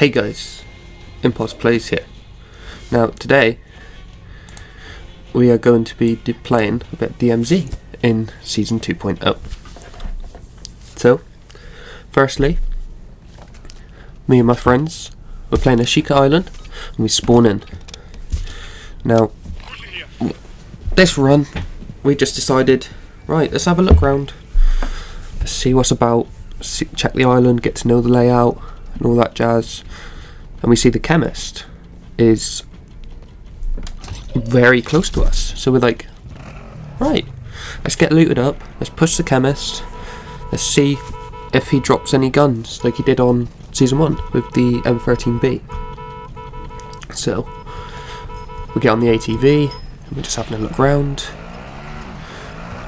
Hey guys, Impulse Plays here. Now today we are going to be playing a bit of DMZ in Season 2.0. So, firstly, me and my friends, we're playing Ashika Island and we spawn in. Now, this run, we just decided, right, let's have a look around. Let's see what's about, check the island, get to know the layout and all that jazz. And we see the chemist is very close to us, so we're like, right, let's get looted up, let's push the chemist, let's see if he drops any guns like he did on Season 1 with the M13B. So we get on the ATV and we're just having a look around,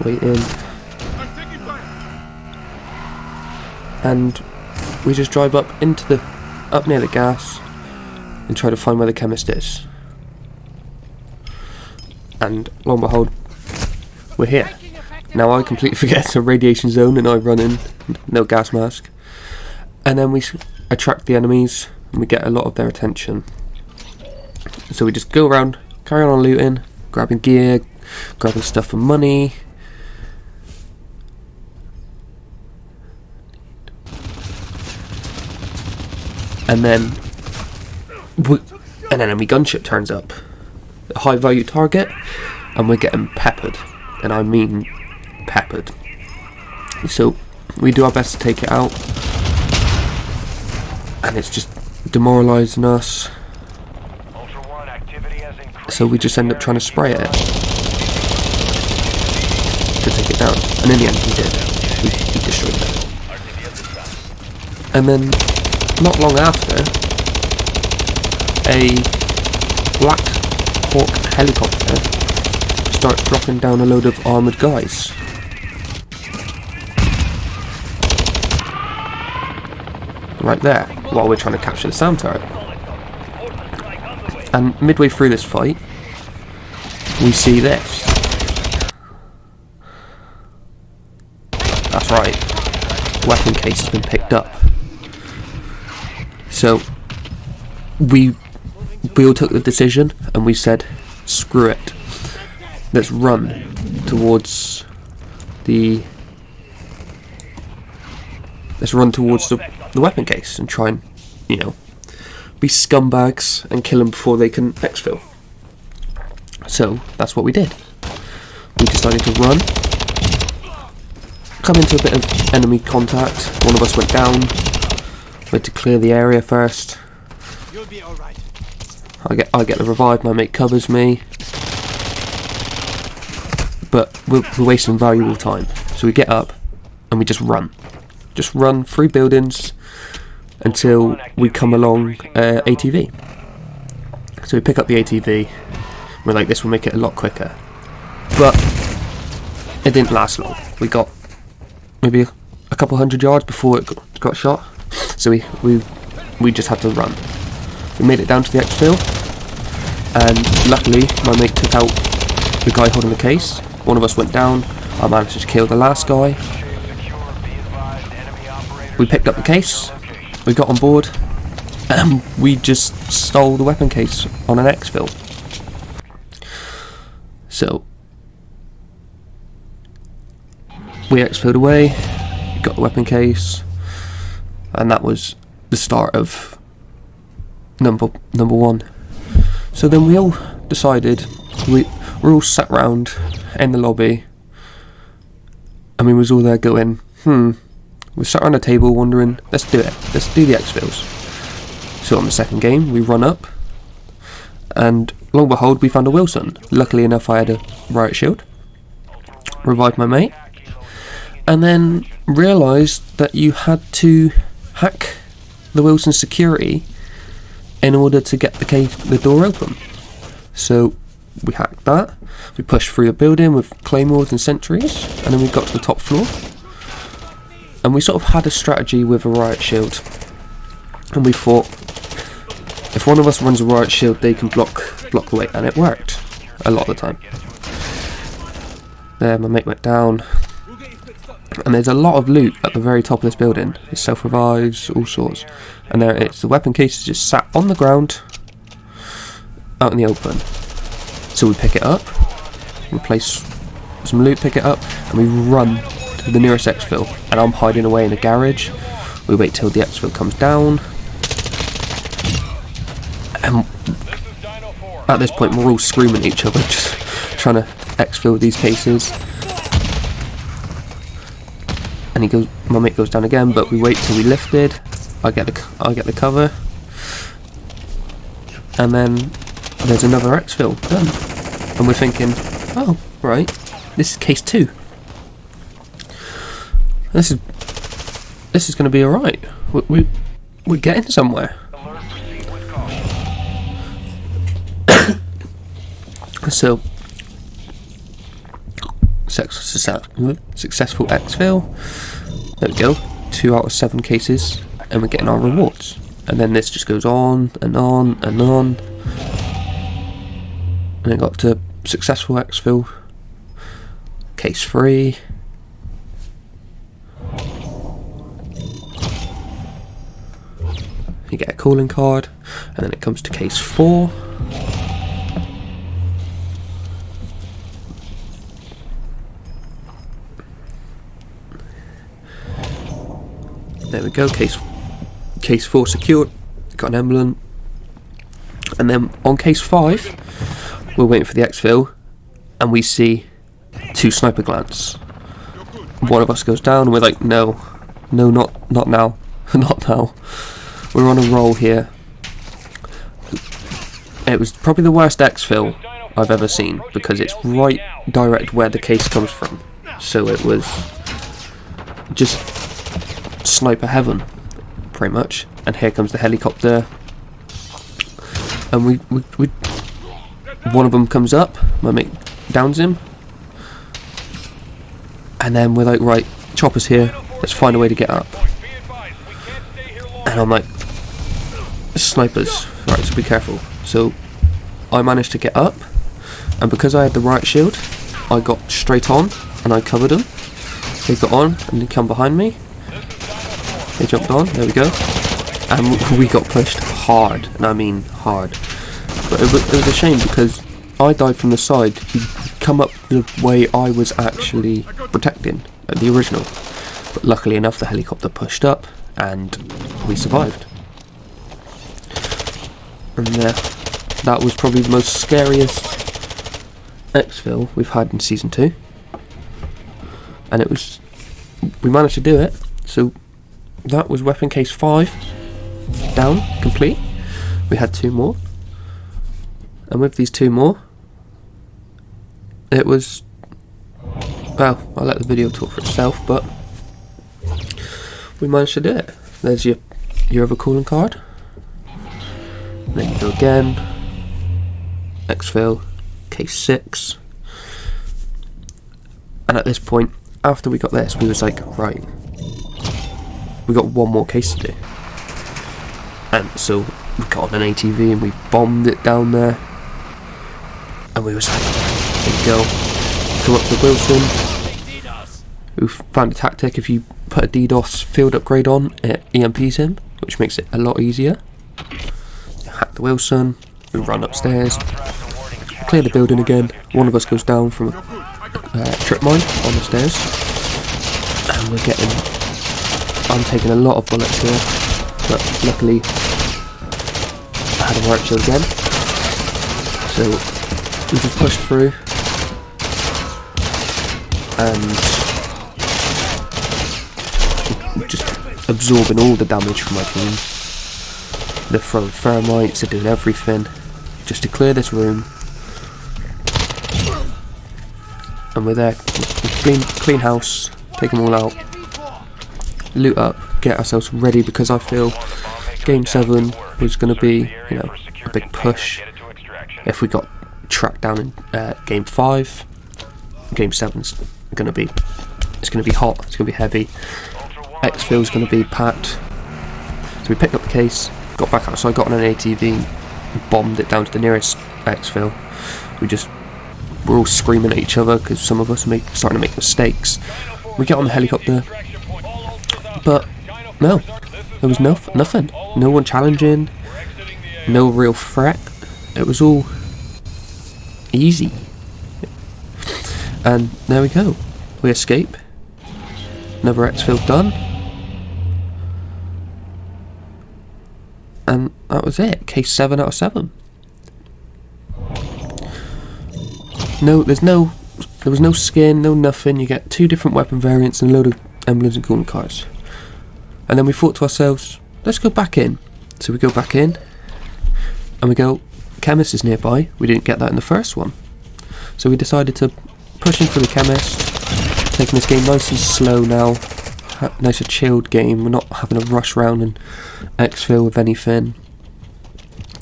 waiting, and we just drive up near the gas and try to find where the chemist is. And lo and behold, we're here. Now I completely forget it's a radiation zone and I run in, no gas mask. And then we attract the enemies and we get a lot of their attention. So we just go around, carry on looting, grabbing gear, grabbing stuff for money. And then an enemy gunship turns up, a high value target, and we're getting peppered, and I mean peppered. So we do our best to take it out, and it's just demoralising us. So we just end up trying to spray it to take it down, and in the end we did. We destroyed it. And then not long after, a Black Hawk helicopter starts dropping down a load of armoured guys. Right there, while we're trying to capture the sound turret. And midway through this fight, we see this. That's right, the weapon case has been picked up. So we all took the decision and we said, screw it, let's run towards the weapon case and try and, you know, be scumbags and kill them before they can exfil. So that's what we did. We decided to run, come into a bit of enemy contact. One of us went down. We had to clear the area first. You'll be all right. I get the revive, my mate covers me, but we're wasting valuable time. So we get up and we just run through buildings until we come along ATV. So we pick up the ATV. We're like, this will make it a lot quicker, but it didn't last long. We got maybe a couple hundred yards before it got shot. So we just had to run. We made it down to the exfil, and luckily my mate took out the guy holding the case. One of us went down. I managed to kill the last guy. We picked up the case, we got on board, and we just stole the weapon case on an exfil. So we exfilled away, got the weapon case, and that was the start of number one. So then we all decided, we're all sat round in the lobby, and we was all there going, we sat around a table wondering, let's do it, let's do the exfils. So on the second game we run up, and lo and behold we found a Wilson. Luckily enough I had a riot shield, revived my mate, and then realised that you had to hack the Wilson security in order to get the door open. So we hacked that, we pushed through the building with claymores and sentries, and then we got to the top floor, and we sort of had a strategy with a riot shield, and we thought, if one of us runs a riot shield they can block the way, and it worked a lot of the time. There, my mate went down, And there's a lot of loot at the very top of this building. There's self-revives, all sorts. And there it's the weapon case is just sat on the ground, out in the open. So we pick it up, we place some loot, pick it up, and we run to the nearest exfil. And I'm hiding away in a garage. We wait till the exfil comes down. And at this point we're all screaming at each other, just trying to exfil these cases. And he goes, my mate goes down again, but we wait till we lifted. I get the cover, and then there's another exfil done. And we're thinking, oh right, this is case 2. This is going to be all right. We're getting somewhere. So successful exfil. There we go. 2 out of 7 cases, and we're getting our rewards. And then this just goes on and on and on. And it got to successful exfil. Case 3. You get a calling card, and then it comes to case 4. There we go, case 4 secured, got an emblem. And then on case 5, we're waiting for the exfil, and we see 2 sniper glance. One of us goes down, and we're like, no, not now, not now. We're on a roll here. It was probably the worst exfil I've ever seen, because it's right direct where the case comes from. So it was just sniper heaven, pretty much. And here comes the helicopter, and we one of them comes up, my mate downs him, and then we're like, right, chopper's here, let's find a way to get up. And I'm like, snipers, right, so be careful. So I managed to get up, and because I had the right shield, I got straight on and I covered them. They got on and they come behind me. They jumped on, there we go, and we got pushed hard, and I mean hard. But it was a shame, because I died from the side. He come up the way I was actually protecting at the original. But luckily enough, the helicopter pushed up, and we survived. And that was probably the most scariest exfil we've had in Season 2. And we managed to do it, so that was weapon case 5 down, complete. We had 2 more, and with these 2 more, it was, well, I'll let the video talk for itself, but we managed to do it. There's your other calling card. And then you go again, exfil, case 6, and at this point, after we got this, we was like, right, we got 1 more case to do. And so we got on an ATV and we bombed it down there, and we was like, there you go, come up to Wilson. We found a tactic: if you put a DDoS field upgrade on, it EMPs him, which makes it a lot easier. Hack the Wilson, we run upstairs, clear the building again. One of us goes down from a trip mine on the stairs, and I'm taking a lot of bullets here, but luckily I had a right shield again, so we just pushed through, and just absorbing all the damage from my team. They're throwing thermites, they're doing everything just to clear this room, and we're there. Clean house, take them all out, loot up, get ourselves ready, because I feel Game 7 was going to be, you know, a big push. If we got tracked down in Game 5, Game 7's going to be, it's going to be hot, it's going to be heavy. Exfil's going to be packed. So we picked up the case, got back outside, got on an ATV, bombed it down to the nearest exfil. We're all screaming at each other because some of us are starting to make mistakes. we get on the helicopter, but no, there was nothing. No one challenging, no real threat. It was all easy. And there we go. We escape. Another exfil done. And that was it. Case 7 out of 7. No, there was no skin, no nothing. You get 2 different weapon variants and a load of emblems and coolant cards. And then we thought to ourselves, let's go back in. So we go back in, and we go, chemist is nearby. We didn't get that in the first one. So we decided to push in for the chemist, taking this game nice and slow now. Nice and chilled game. We're not having to rush around and exfil with anything.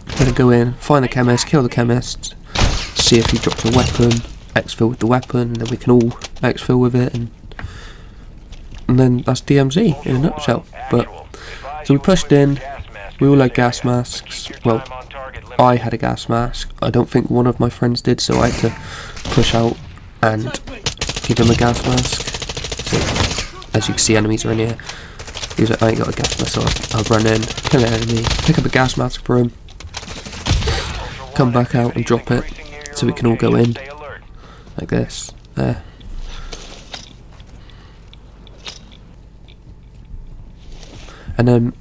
We're going to go in, find the chemist, kill the chemist, see if he drops a weapon, exfil with the weapon, and then we can all exfil with it, and then that's DMZ in a nutshell. But so we pushed in, we all had gas masks. Well, I had a gas mask. I don't think one of my friends did, so I had to push out and give him a gas mask. So as you can see, enemies are in here. He was like, I ain't got a gas mask, so I'll run in, kill an enemy, pick up a gas mask for him, come back out and drop it, so we can all go in, like this, there. And then,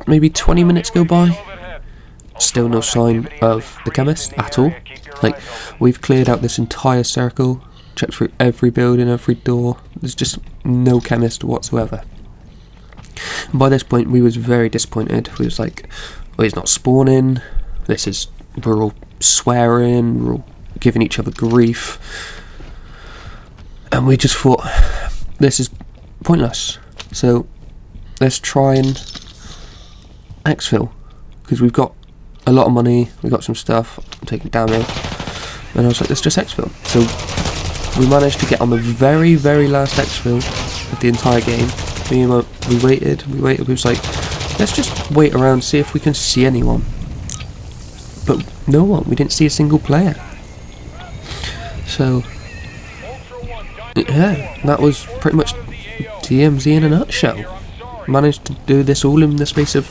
maybe 20 minutes go by, still no sign of the chemist at all. Like, we've cleared out this entire circle, checked through every building, every door, there's just no chemist whatsoever. And by this point we was very disappointed. We was like, well, he's not spawning, we're all swearing, we're all giving each other grief, and we just thought, this is pointless, so let's try and exfil, because we've got a lot of money, we've got some stuff, I'm taking damage, and I was like, let's just exfil. So we managed to get on the very, very last exfil of the entire game. We waited, we was like, let's just wait around, see if we can see anyone. But no one, we didn't see a single player. So, yeah, that was pretty much DMZ in a nutshell. Managed to do this all in the space of,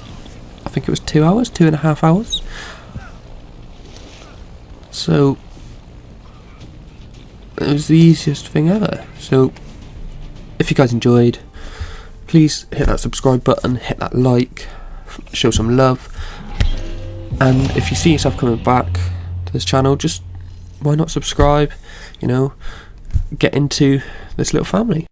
I think it was 2 hours, 2.5 hours. So, it was the easiest thing ever. So, if you guys enjoyed, please hit that subscribe button, hit that like, show some love, and if you see yourself coming back to this channel, just why not subscribe, you know, get into this little family.